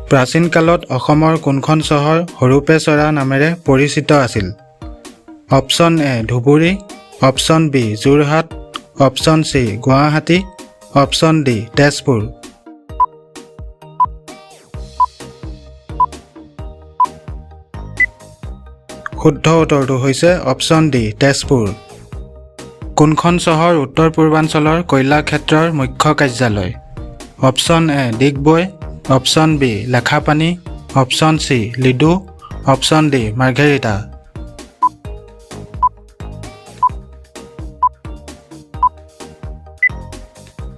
প্ৰাচীন কালত অসমৰ কোনখন চহৰ সৰুপে চৰা নামেৰে পৰিচিত আছিল? Option A Dhubri, option B Jorhat, option C Guwahati, option D Tezpur. শুদ্ধ উত্তৰটো হৈছে অপশ্যন ডি তেজপুৰ। কোনখন চহৰ উত্তৰ পূৰ্বাঞ্চলৰ কয়লা ক্ষেত্ৰৰ মুখ্য কাৰ্যালয়? Option A Digboi, option B Lekhapani, option C Ledo, option D Margherita.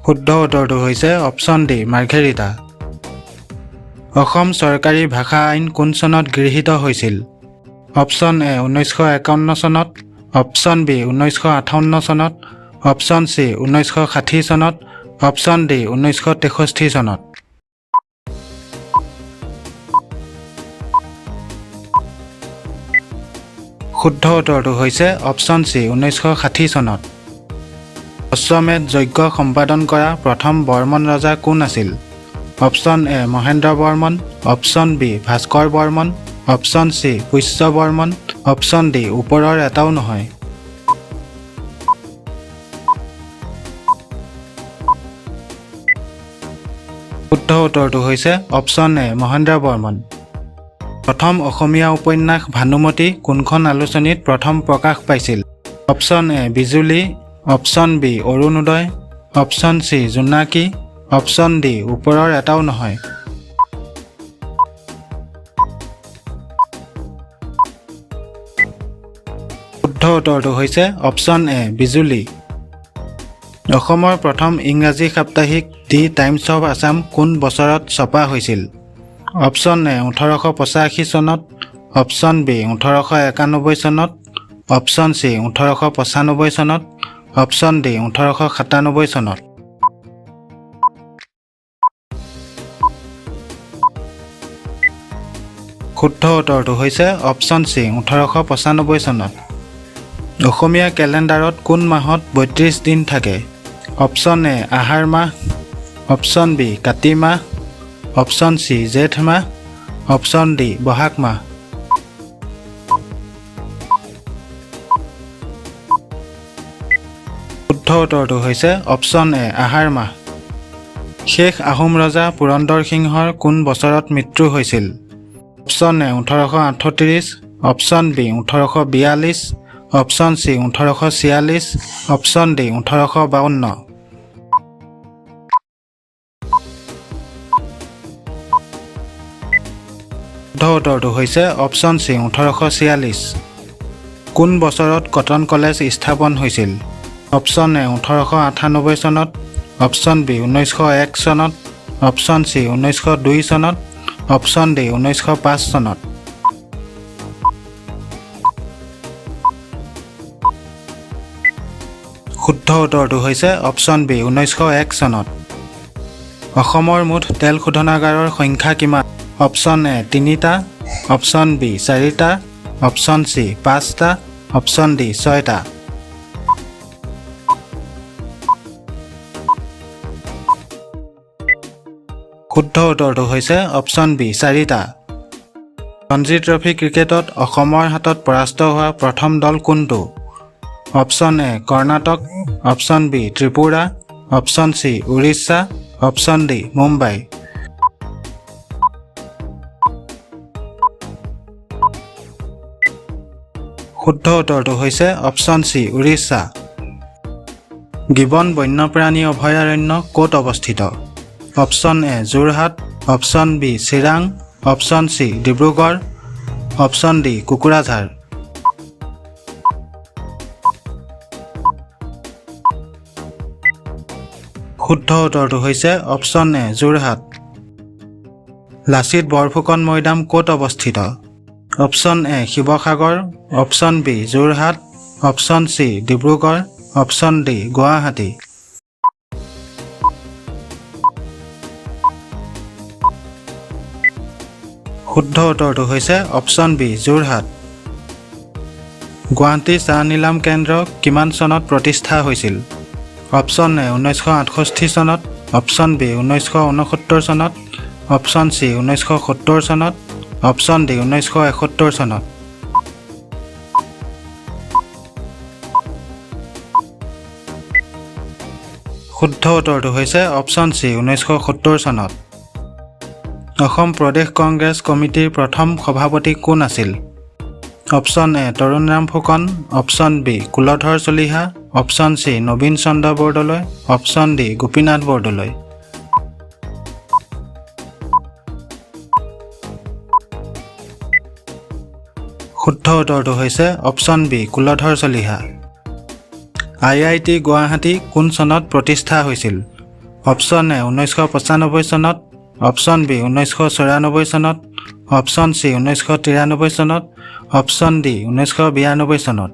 শুদ্ধ উত্তৰটো হৈছে অপশ্যন ডি মাৰ্ঘেৰিটা। অসম চৰকাৰী ভাষা আইন কোন চনত গৃহীত হৈছিল? অপশ্যন এ 1951 চনত, অপশ্যন বি 1958 চনত, অপশ্যন চি 1960 চনত, অপশ্যন ডি 1963 চনত। শুদ্ধ উত্তৰটো হৈছে অপশ্যন চি 1960 চনত। অশ্বমেধ যজ্ঞ সম্পাদন কৰা প্ৰথম বৰ্মন ৰজা কোন আছিল? Option A Mahendra Varman, option B Bhaskar Varman, option C Pushya Varman, option D ওপৰৰ এটাও নহয়। শুদ্ধ উত্তৰটো হৈছে অপশ্যন এ মহেন্দ্ৰ বৰ্মন। প্ৰথম অসমীয়া উপন্যাস ভানুমতী কোনখন আলোচনীত প্ৰথম প্ৰকাশ পাইছিল? Option A Bijuli, option B Arunodoi, option C Jonaki, option D ওপৰৰ এটাও নহয়। শুদ্ধ উত্তৰটো হৈছে অপশ্যন এ বিজুলী। অসমৰ প্ৰথম ইংৰাজী সাপ্তাহিক দি টাইমছ অৱ আছাম কোন বছৰত ছপা হৈছিল? অপশ্যন এ 1885 চনত, অপশ্যন বি 1891 চনত, অপশ্যন চি 1895 চনত, অপশ্যন ডি 1897 চনত। শুদ্ধ উত্তৰটো হৈছে অপশ্যন চি 1895 চনত। অসমীয়া কেলেণ্ডাৰত কোন মাহত 32 দিন থাকে? অপশ্যন এ আহাৰ মাহ, অপশ্যন বি কাতি মাহ, অপশ্যন চি জেঠ মাহ, অপশ্যন ডি বহাগ মাহ। শুদ্ধ উত্তৰটো হৈছে অপশ্যন এ আহাৰ মাহ। শেষ আহোম ৰজা পুৰন্দৰ সিংহৰ কোন বছৰত মৃত্যু হৈছিল? Option A 1838, option B 1842, option C 1846, option D 1852। শুদ্ধ উত্তৰটো হৈছে অপশ্যন চি 1846। কোন বছৰত কটন কলেজ স্থাপন হৈছিল? অপশ্যন এ 1898 চনত, অপশ্যন বি 1901 চনত, অপশ্যন চি 1902 চনত, অপশ্যন ডি 1905 চনত। শুদ্ধ উত্তৰটো হৈছে অপশ্যন বি 1901 চনত। অসমৰ মুঠ তেল শোধনাগাৰৰ সংখ্যা কিমান? অপশ্যন এ 3টা, অপশ্যন বি 4টা, অপশ্যন চি 5টা, অপশ্যন ডি 6টা। শুদ্ধ উত্তৰটো হৈছে অপশ্যন বি 4টা। ৰঞ্জী ট্ৰফী ক্ৰিকেটত অসমৰ হাতত পৰাস্ত হোৱা প্ৰথম দল কোনটো? Option A Karnataka, option B Tripura, option C Orissa, option D Mumbai. শুদ্ধ উত্তৰটো হৈছে অপশ্যন চি উৰিষ্যা। গিবন বন্যপ্ৰাণী অভয়াৰণ্য ক'ত অৱস্থিত? Option A Jorhat, option B Chirang, option C Dibrugarh, option D Kokrajhar. শুদ্ধ উত্তৰটো হৈছে অপশ্যন এ যোৰহাট। লাচিত বৰফুকন মৈদাম ক'ত অৱস্থিত? Option A Sivasagar, option B Jorhat, option C Dibrugarh, option D Guwahati. শুদ্ধ উত্তৰটো হৈছে অপশ্যন বি যোৰহাট। গুৱাহাটী চাহ নিলাম কেন্দ্ৰ কিমান চনত প্ৰতিষ্ঠা হৈছিল? অপশ্যন এ 1968 চনত, অপশ্যন বি 1969 চনত, অপশ্যন চি 1970 চনত অপশ্যন ডি 1971 চনত শুদ্ধ উত্তৰটো হৈছে অপশ্যন চি 1970 চনত অসম প্ৰদেশ কংগ্ৰেছ কমিটিৰ প্ৰথম সভাপতি কোন আছিল option A Tarunram Phukan option B Kuladhar Chaliha option C Nabin Chandra Bordoloi option D Gopinath Bordoloi শুদ্ধ উত্তৰটো হৈছে option B Kuladhar Chaliha IIT Guwahati কোন চনত প্ৰতিষ্ঠা হৈছিল অপশ্যন এ 1995 চনত অপশ্যন বি 1994 চনত অপশ্যন চি 1993 চনত অপশ্যন ডি 1992 চনত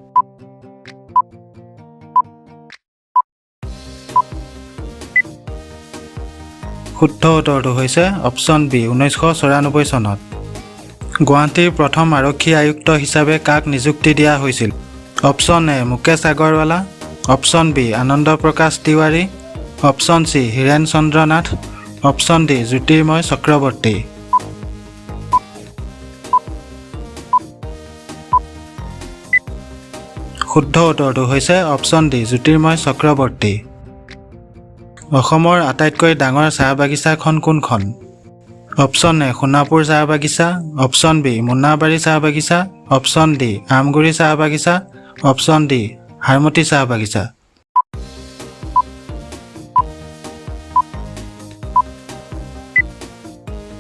শুদ্ধ উত্তৰটো হৈছে অপশ্যন বি 1994 চনত গুৱাহাটীৰ প্ৰথম আৰক্ষী আয়ুক্ত হিচাপে কাক নিযুক্তি দিয়া হৈছিল option A Mukesh Agarwala option B Anand Prakash Tiwari option C Hiren Chandra Nath option D Jyotirmoy Chakraborty শুদ্ধ উত্তৰটো হৈছে অপশ্যন ডি জ্যোতিৰ্ময় চক্ৰৱৰ্তী অসমৰ আটাইতকৈ ডাঙৰ চাহ বাগিচাখন কোনখন অপশ্যন এ সোণাপুৰ চাহ বাগিচা অপশ্যন বি মুন্নাবাৰী চাহ বাগিচা অপশ্যন ডি আমগুৰি চাহ বাগিচা অপশ্যন ডি হাৰমতি চাহ বাগিচা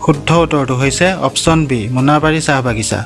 শুদ্ধ উত্তৰটো হৈছে অপশ্যন বি মুন্নাবাৰী চাহ বাগিচা